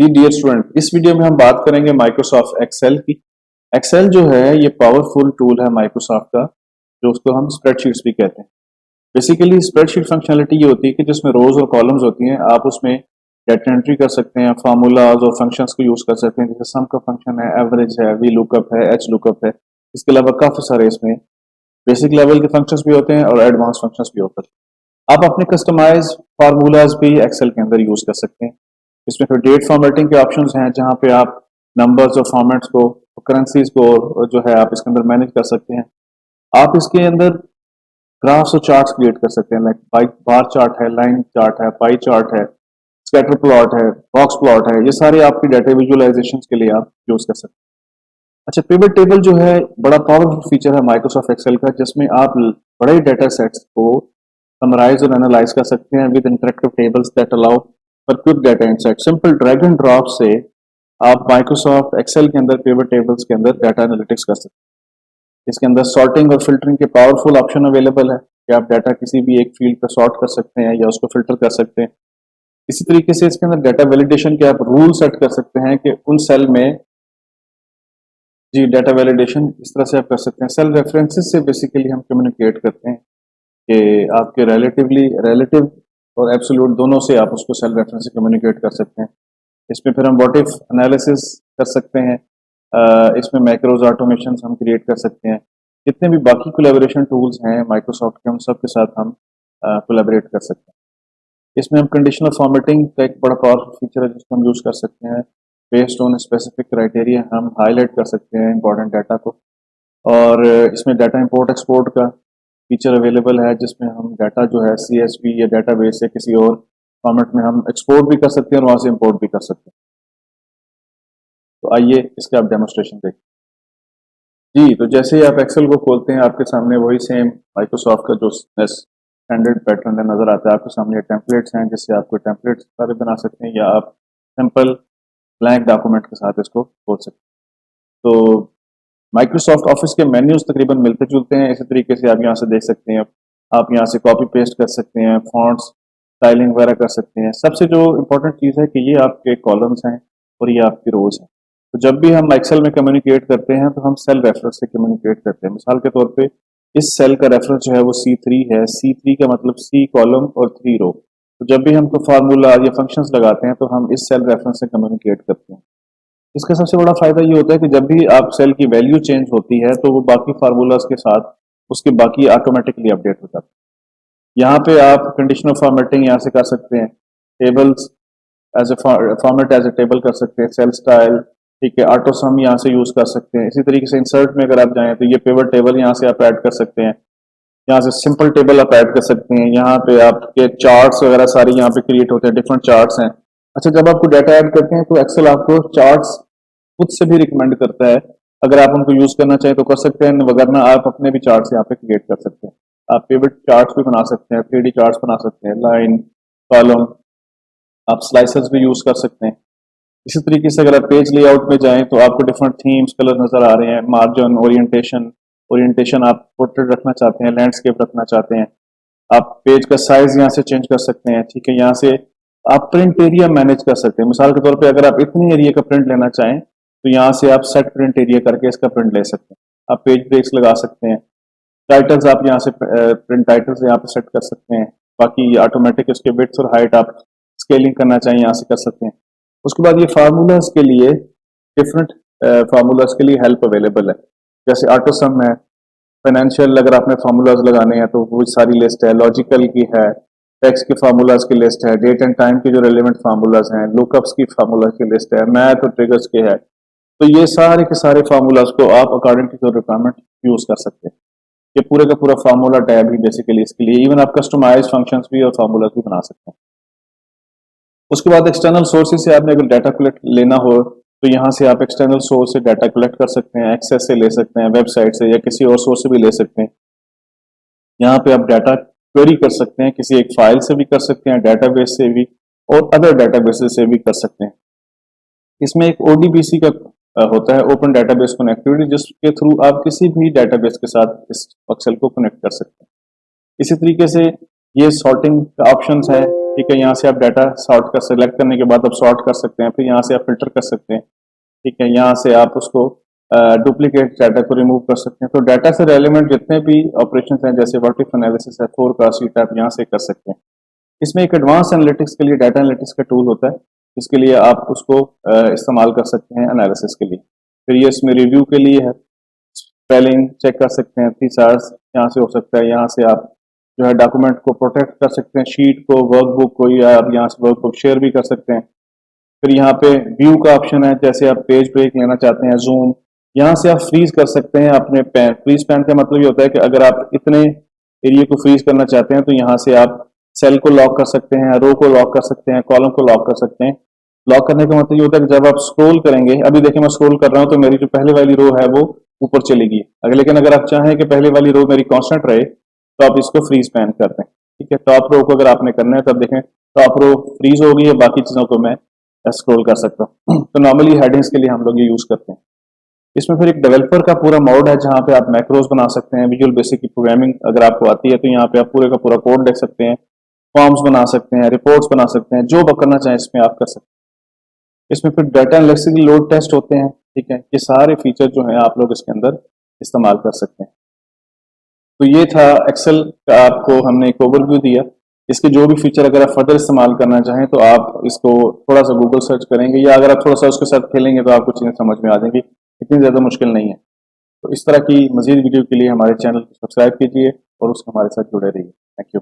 जी dear student, इस video में हम बात करेंगे माइक्रोसॉफ्ट एक्सेल की। एक्सेल जो है ये पावरफुल टूल है माइक्रोसॉफ्ट का, जो उसको हम स्प्रेडशीट्स भी कहते हैं। बेसिकली स्प्रेडशीट फंक्शनलिटी ये होती है कि जिसमें रोज और कॉलम्स होती हैं, आप उसमें डेटा एंट्री कर सकते हैं, फार्मूलाज और फंक्शंस को यूज कर सकते हैं, जैसे सम का फंक्शन है, एवरेज है, वी लुकअप है, एच लुकअप है। इसके अलावा काफी सारे इसमें बेसिक लेवल के फंक्शंस भी होते हैं और एडवांस फंक्शंस भी होते हैं। आप अपने कस्टमाइज फार्मूलाज भी एक्सेल के अंदर यूज कर सकते हैं। इसमें फिर डेट फॉर्मेटिंग के ऑप्शंस हैं, जहां पे आप नंबर्स और फॉर्मेट्स को, करेंसीज को जो है आप इसके अंदर मैनेज कर सकते हैं। आप इसके अंदर ग्राफ्स और चार्ट्स क्रिएट कर सकते हैं, लाइक बार चार्ट है, लाइन चार्ट है, पाई चार्ट है, स्कैटर प्लॉट है, बॉक्स प्लॉट है। ये सारे आपकी डाटा विजुअलाइजेशन के लिए आप यूज कर सकते हैं। अच्छा, पिवट टेबल जो है बड़ा पावरफुल फीचर है माइक्रोसॉफ्ट एक्सेल का, जिसमें आप बड़े डेटा सेट्स को समराइज और एनालाइज कर सकते हैं with interactive tables that allow for quick data insight. Simple drag and drop से आप माइक्रोसॉफ्ट एक्सेल के अंदर पिवट टेबल्स के अंदर डाटा एनालिटिक्स कर सकते हैं। इसके अंदर सॉर्टिंग और फिल्टरिंग के पावरफुल ऑप्शन अवेलेबल है कि आप डाटा किसी भी एक फील्ड पर सॉर्ट कर सकते हैं या उसको फिल्टर कर सकते हैं। इसी तरीके से इसके अंदर डाटा वैलिडेशन के आप रूल सेट कर सकते हैं कि उन सेल में जी डाटा वैलिडेशन इस तरह से आप कर सकते हैं। सेल रेफरेंसेस से बेसिकली हम कम्युनिकेट करते हैं कि आपके रिलेटिव और एब्सोल्यूट दोनों से आप उसको सेल रेफरेंस से कम्युनिकेट कर सकते हैं। इसमें फिर हम व्हाट इफ एनालिसिस कर सकते हैं। इसमें मैक्रोज ऑटोमेशन हम क्रिएट कर सकते हैं। जितने भी बाकी कोलैबोरेशन टूल्स हैं माइक्रोसॉफ्ट के, हम सब के साथ हम कोलैबोरेट कर सकते हैं। इसमें हम कंडीशनल फॉर्मेटिंग का एक बड़ा पावरफुल फीचर है जिसको हम यूज़ कर सकते हैं। बेस्ड ऑन स्पेसिफिक क्राइटेरिया हम हाईलाइट कर सकते हैं इंपॉर्टेंट डाटा को। और इसमें डाटा इंपोर्ट एक्सपोर्ट का फीचर अवेलेबल है, जिसमें हम डाटा जो है CSV या डाटाबेस से किसी और फॉर्मेट में हम एक्सपोर्ट भी कर सकते हैं और वहाँ से इंपोर्ट भी कर सकते हैं। तो आइए इसका आप डेमोस्ट्रेशन देखें। जी, तो जैसे ही आप एक्सेल को खोलते हैं, आपके सामने वही सेम माइक्रोसॉफ्ट का जो स्टैंडर्ड पैटर्न है नजर आता है। आपके सामने टेम्पलेट्स हैं, जिससे आपको टेम्पलेट्स सारे बना सकते हैं, या आप सिंपल ब्लैंक डॉक्यूमेंट के साथ इसको खोल सकते हैं। तो माइक्रोसॉफ्ट ऑफिस के मेन्यूज तकरीबन मिलते जुलते हैं। इसी तरीके से आप यहाँ से देख सकते हैं, आप यहाँ से कॉपी पेस्ट कर सकते हैं, फॉन्ट्स स्टाइलिंग वगैरह कर सकते हैं। सबसे जो इम्पोर्टेंट चीज़ है कि ये आपके कॉलम्स हैं और ये आपकी रोज हैं। तो जब भी हम एक्सेल में कम्युनिकेट करते हैं तो हम सेल रेफरेंस से कम्युनिकेट करते हैं। मिसाल के तौर पे इस सेल का रेफरेंस जो है वो C3 है। C3 का मतलब C कॉलम और 3 रो। तो जब भी हमको फार्मूला या फंक्शंस लगाते हैं तो हम इस सेल रेफरेंस से कम्युनिकेट करते हैं। इसका सबसे बड़ा फायदा ये होता है कि जब भी आप सेल की वैल्यू चेंज होती है तो वो बाकी फार्मूलाज के साथ उसके बाकी ऑटोमेटिकली अपडेट हो जाते हैं। यहाँ पे आप कंडीशनल फॉर्मेटिंग यहाँ से कर सकते हैं, tables as a format as a table कर सकते हैं, सेल स्टाइल, ठीक है, ऑटो सम यहाँ से यूज कर सकते हैं। इसी तरीके से इंसर्ट में अगर आप जाएं तो ये पिवट टेबल यहाँ से आप ऐड कर सकते हैं। यहाँ से सिंपल टेबल आप ऐड कर सकते हैं। यहाँ पे आपके चार्ट्स वगैरह सारे यहाँ पे क्रिएट होते हैं, डिफरेंट चार्ट्स हैं। अच्छा, जब आपको डाटा ऐड करते हैं तो एक्सेल आपको चार्ट्स खुद से भी रिकमेंड करता है। अगर आप उनको यूज करना चाहें तो कर सकते हैं, वगरना आप अपने भी चार्ट्स यहाँ पे क्रिएट कर सकते हैं। आप पिवट चार्ट्स भी बना सकते हैं, 3D चार्ट्स बना सकते हैं, लाइन, कॉलम, आप स्लाइसर्स भी यूज कर सकते हैं। इसी तरीके से अगर आप पेज लेआउट में जाएं तो आपको डिफरेंट थीम्स, कलर नजर आ रहे हैं, मार्जिन, ओरिएंटेशन, ओरिएंटेशन आप पोर्ट्रेट रखना चाहते हैं, लैंडस्केप रखना चाहते हैं, आप पेज का साइज यहाँ से चेंज कर सकते हैं। ठीक है, यहाँ से आप प्रिंट एरिया मैनेज कर सकते हैं। मिसाल के तौर पे अगर आप इतनी एरिया का प्रिंट लेना चाहें तो यहाँ से आप सेट प्रिंट एरिया करके इसका प्रिंट ले सकते हैं। आप पेज ब्रेक्स लगा सकते हैं। टाइटल्स आप यहाँ से प्रिंट टाइटल्स यहाँ पे सेट कर सकते हैं। बाकी ऑटोमेटिक इसके विड्थ और हाइट आप स्केलिंग करना चाहें यहाँ से कर सकते हैं। उसके बाद ये फार्मूलाज के लिए डिफरेंट फार्मूलाज के लिए हेल्प अवेलेबल है, जैसे ऑटो सम है, फाइनेंशियल अगर आपने फार्मूलाज लगाने हैं तो वो सारी लिस्ट है, लॉजिकल की है, टेक्स्ट के फार्मूलाज की लिस्ट है, डेट एंड टाइम के जो रेलिवेंट फार्मूलाज हैं, लुकअप्स की फार्मूलाज की लिस्ट है, मैथ और ट्रिगर्स के है। तो ये सारे के सारे फार्मूलाज को आप according to your requirement use कर सकते हैं। ये पूरे का पूरा फार्मूला टैब ही बेसिकली इसके लिए। इवन आप कस्टमाइज फंक्शंस भी और फार्मूलाज भी बना सकते हैं। उसके बाद एक्सटर्नल सोर्सेज से आपने अगर डाटा कलेक्ट लेना हो तो यहाँ से आप एक्सटर्नल सोर्स से डाटा कलेक्ट कर सकते हैं, एक्सेस से ले सकते हैं, वेबसाइट से या किसी और सोर्स से भी ले सकते हैं। यहाँ पे आप डाटा क्वेरी कर सकते हैं, किसी एक फाइल से भी कर सकते हैं, डाटाबेस से भी, और अदर डाटाबेसेस से भी कर सकते हैं। इसमें एक ODBC का होता है, ओपन डाटाबेस कनेक्टिविटी, जिसके थ्रू आप किसी भी डाटाबेस के साथ इस एक्सेल को कनेक्ट कर सकते हैं। इसी तरीके से ये सॉर्टिंग का ऑप्शंस है, ठीक है, यहाँ से आप डाटा सेलेक्ट करने के बाद आप सॉर्ट कर सकते हैं, फिर यहाँ से आप फिल्टर कर सकते हैं। ठीक है, यहाँ से आप उसको डुप्लीकेट डाटा को रिमूव कर सकते हैं। तो डाटा से रेलिवेंट जितने भी ऑपरेशन हैं, जैसे व्हाट इफ एनालिसिस है, फोरकास्ट, आप यहाँ से कर सकते हैं। इसमें एक एडवांस एनालिटिक्स के लिए डाटा एनालिटिक्स का टूल होता है, जिसके लिए आप उसको इस्तेमाल कर सकते हैं एनालिसिस के लिए। फिर ये इसमें रिव्यू के लिए है, स्पेलिंग चेक कर सकते हैं, थीसार्स यहाँ से हो सकता है। यहाँ से आप जो है डॉक्यूमेंट को प्रोटेक्ट कर सकते हैं, शीट को, वर्कबुक को, या आप यहाँ से वर्कबुक शेयर भी कर सकते हैं। फिर यहाँ पे व्यू का ऑप्शन है, जैसे आप पेज ब्रेक लेना चाहते हैं, जूम, यहाँ से आप फ्रीज कर सकते हैं अपने पेन। फ्रीज पेन का मतलब ये होता है कि अगर आप इतने एरिया को फ्रीज करना चाहते हैं तो यहाँ से आप सेल को लॉक कर सकते हैं, रो को लॉक कर सकते हैं, कॉलम को लॉक कर सकते हैं। लॉक करने का मतलब ये होता है कि जब आप स्क्रॉल करेंगे, अभी देखिए मैं स्क्रॉल कर रहा हूँ तो मेरी जो पहले वाली रो है वो ऊपर चलेगी। अगर लेकिन अगर आप चाहें कि पहले वाली रो मेरी कांस्टेंट रहे तो आप इसको फ्रीज पैन कर दें। ठीक है, टॉप रो को अगर आपने करना है तब देखें टॉप रो फ्रीज होगी है, बाकी चीजों को मैं स्क्रॉल कर सकता हूँ। तो नॉर्मली हेडिंग्स के लिए हम लोग ये यूज करते हैं। इसमें फिर एक डेवलपर का पूरा मोड है, जहाँ पे आप मैक्रोज बना सकते हैं। विजुअल बेसिक की प्रोग्रामिंग अगर आपको आती है तो यहाँ पे आप पूरे का पूरा कोड देख सकते हैं, फॉर्म्स बना सकते हैं, रिपोर्ट्स बना सकते हैं, जो करना चाहें इसमें आप कर सकते हैं। इसमें फिर डाटा एनालिसिस के लोड टेस्ट होते हैं। ठीक है, ये सारे फीचर जो हैं आप लोग इसके अंदर इस्तेमाल कर सकते हैं। तो ये था एक्सेल का, आपको हमने एक ओवरव्यू दिया। इसके जो भी फीचर अगर आप फर्दर इस्तेमाल करना चाहें तो आप इसको थोड़ा सा गूगल सर्च करेंगे, या अगर आप थोड़ा सा उसके साथ खेलेंगे तो आपको चीज़ें समझ में आ जाएंगी, इतनी ज़्यादा मुश्किल नहीं है। तो इस तरह की मजीद वीडियो के लिए हमारे चैनल को सब्सक्राइब कीजिए और उसके हमारे साथ जुड़े रहिए। Thank you.